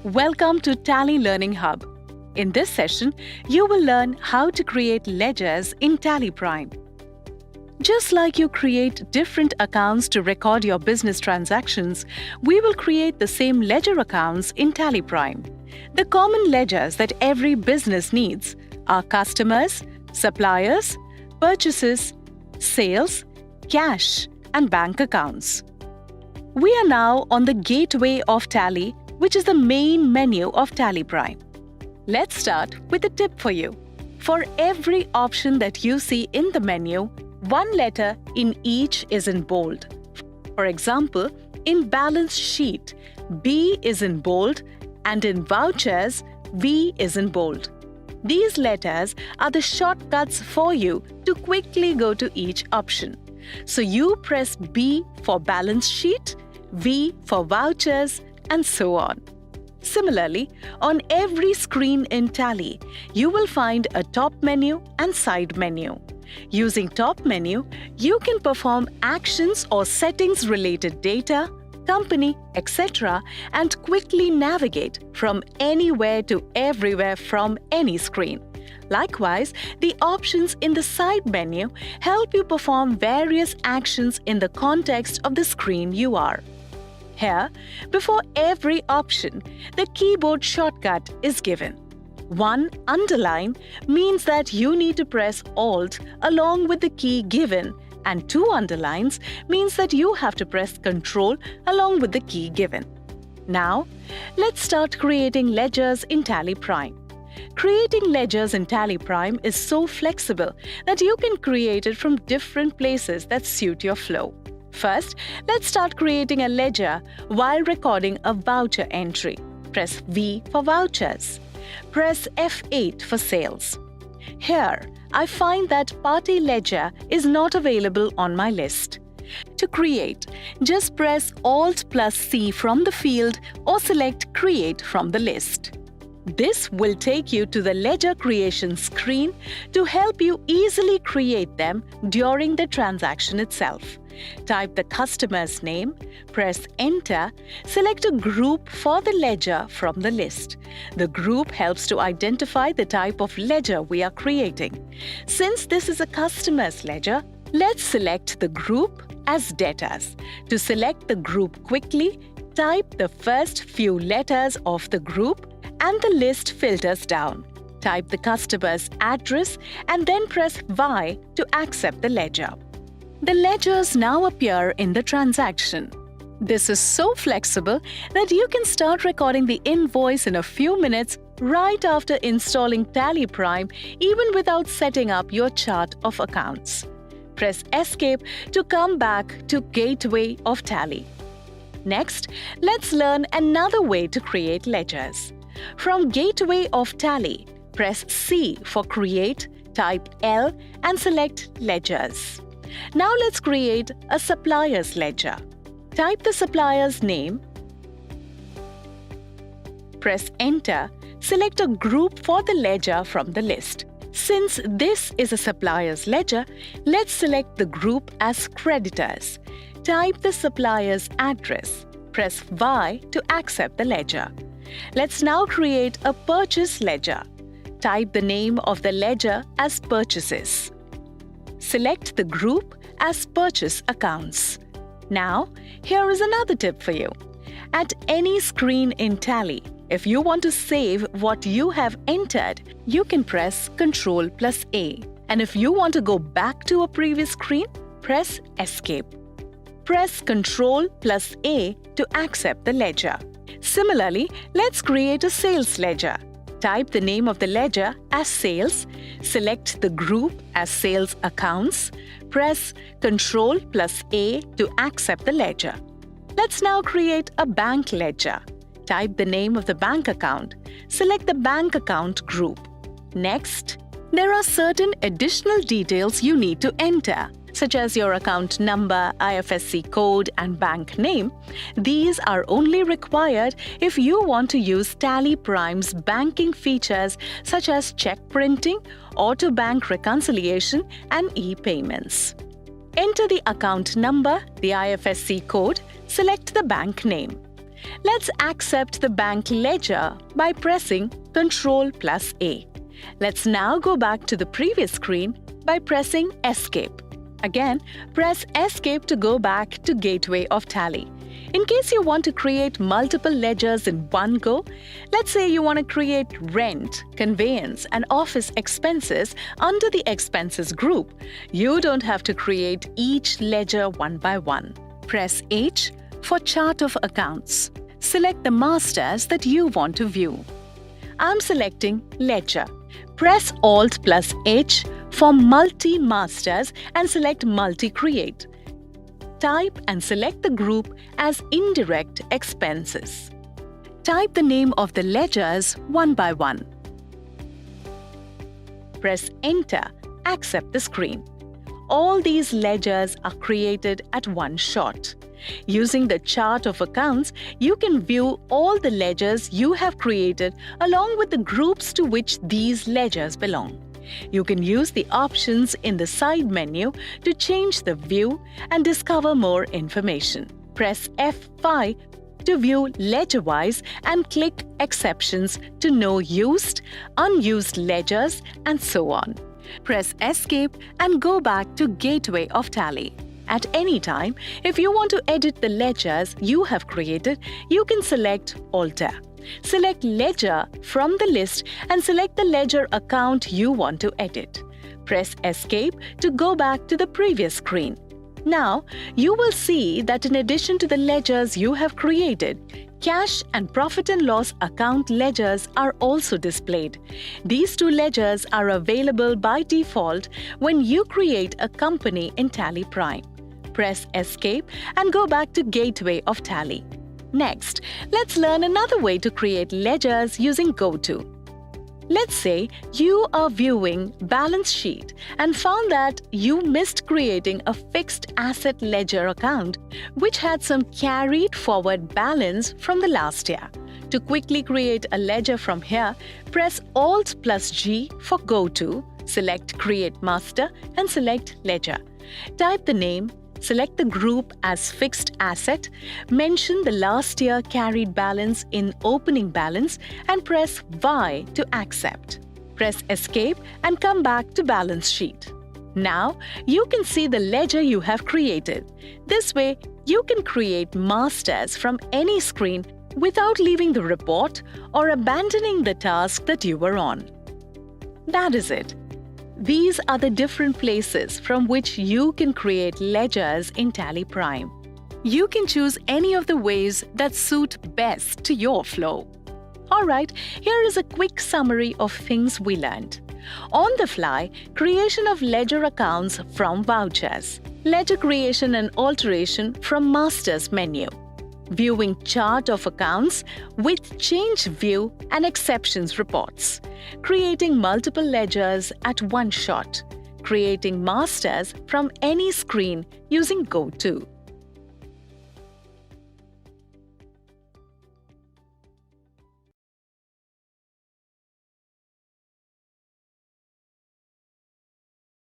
Welcome to Tally Learning Hub. In this session, you will learn how to create ledgers in Tally Prime. Just like you create different accounts to record your business transactions, we will create the same ledger accounts in Tally Prime. The common ledgers that every business needs are customers, suppliers, purchases, sales, cash, and bank accounts. We are now on the gateway of Tally, which is the main menu of Tally Prime. Let's start with a tip for you. For every option that you see in the menu, one letter in each is in bold. For example, in balance sheet, B is in bold, and in vouchers, V is in bold. These letters are the shortcuts for you to quickly go to each option. So you press B for balance sheet, V for vouchers, and so on. Similarly, on every screen in Tally, you will find a top menu and side menu. Using top menu, you can perform actions or settings related data, company, etc. and quickly navigate from anywhere to everywhere from any screen. Likewise, the options in the side menu help you perform various actions in the context of the screen you are. Here, before every option, the keyboard shortcut is given. One underline means that you need to press Alt along with the key given, and two underlines means that you have to press Ctrl along with the key given. Now, let's start creating ledgers in Tally Prime. Creating ledgers in Tally Prime is so flexible that you can create it from different places that suit your flow. First, let's start creating a ledger while recording a voucher entry. Press V for vouchers. Press F8 for sales. Here, I find that party ledger is not available on my list. To create, just press Alt plus C from the field or select Create from the list. This will take you to the ledger creation screen to help you easily create them during the transaction itself. Type the customer's name, press Enter, select a group for the ledger from the list. The group helps to identify the type of ledger we are creating. Since this is a customer's ledger, let's select the group as debtors. To select the group quickly, type the first few letters of the group and the list filters down. Type the customer's address and then press Y to accept the ledger. The ledgers now appear in the transaction. This is so flexible that you can start recording the invoice in a few minutes right after installing Tally Prime, even without setting up your chart of accounts. Press Escape to come back to Gateway of Tally. Next, let's learn another way to create ledgers. From Gateway of Tally, press C for Create, type L and select Ledgers. Now let's create a supplier's ledger. Type the supplier's name, press Enter, select a group for the ledger from the list. Since this is a supplier's ledger, let's select the group as creditors. Type the supplier's address, press Y to accept the ledger. Let's now create a purchase ledger. Type the name of the ledger as purchases. Select the group as purchase accounts. Now, here is another tip for you. At any screen in Tally, if you want to save what you have entered, you can press Ctrl plus A. And if you want to go back to a previous screen, press Escape. Press Ctrl plus A to accept the ledger. Similarly, let's create a sales ledger. Type the name of the ledger as sales, select the group as sales accounts, press Ctrl plus A to accept the ledger. Let's now create a bank ledger. Type the name of the bank account, select the bank account group. Next, there are certain additional details you need to enter, such as your account number, IFSC code, and bank name. These are only required if you want to use Tally Prime's banking features such as check printing, auto bank reconciliation, and e-payments. Enter the account number, the IFSC code, select the bank name. Let's accept the bank ledger by pressing Ctrl+A. Let's now go back to the previous screen by pressing Escape. Again, press Escape to go back to Gateway of Tally. In case you want to create multiple ledgers in one go, let's say you want to create rent, conveyance, and office expenses under the expenses group. You don't have to create each ledger one by one. Press H for Chart of Accounts. Select the masters that you want to view. I'm selecting Ledger. Press Alt+H for Multi-Masters and select Multi-Create. Type and select the group as Indirect Expenses. Type the name of the ledgers one by one. Press Enter. Accept the screen. All these ledgers are created at one shot. Using the Chart of Accounts, you can view all the ledgers you have created along with the groups to which these ledgers belong. You can use the options in the side menu to change the view and discover more information. Press F5 to view ledger-wise and click Exceptions to know used, unused ledgers, and so on. Press Escape and go back to Gateway of Tally. At any time, if you want to edit the ledgers you have created, you can select Alter. Select Ledger from the list and select the ledger account you want to edit. Press Escape to go back to the previous screen. Now, you will see that in addition to the ledgers you have created, cash and profit and loss account ledgers are also displayed. These two ledgers are available by default when you create a company in Tally Prime. Press Escape and go back to Gateway of Tally. Next, let's learn another way to create ledgers using GoTo. Let's say you are viewing balance sheet and found that you missed creating a fixed asset ledger account which had some carried forward balance from the last year. To quickly create a ledger from here, press Alt+G for GoTo, select Create Master and select Ledger. Type the name, select the group as Fixed Asset, mention the last year carried balance in Opening Balance and press Y to accept. Press Escape and come back to Balance Sheet. Now, you can see the ledger you have created. This way, you can create masters from any screen without leaving the report or abandoning the task that you were on. That is it. These are the different places from which you can create ledgers in Tally Prime. You can choose any of the ways that suit best to your flow. Alright, here is a quick summary of things we learned. On the fly, creation of ledger accounts from vouchers. Ledger creation and alteration from Masters menu. Viewing Chart of Accounts with Change View and Exceptions reports. Creating multiple ledgers at one shot. Creating masters from any screen using GoTo.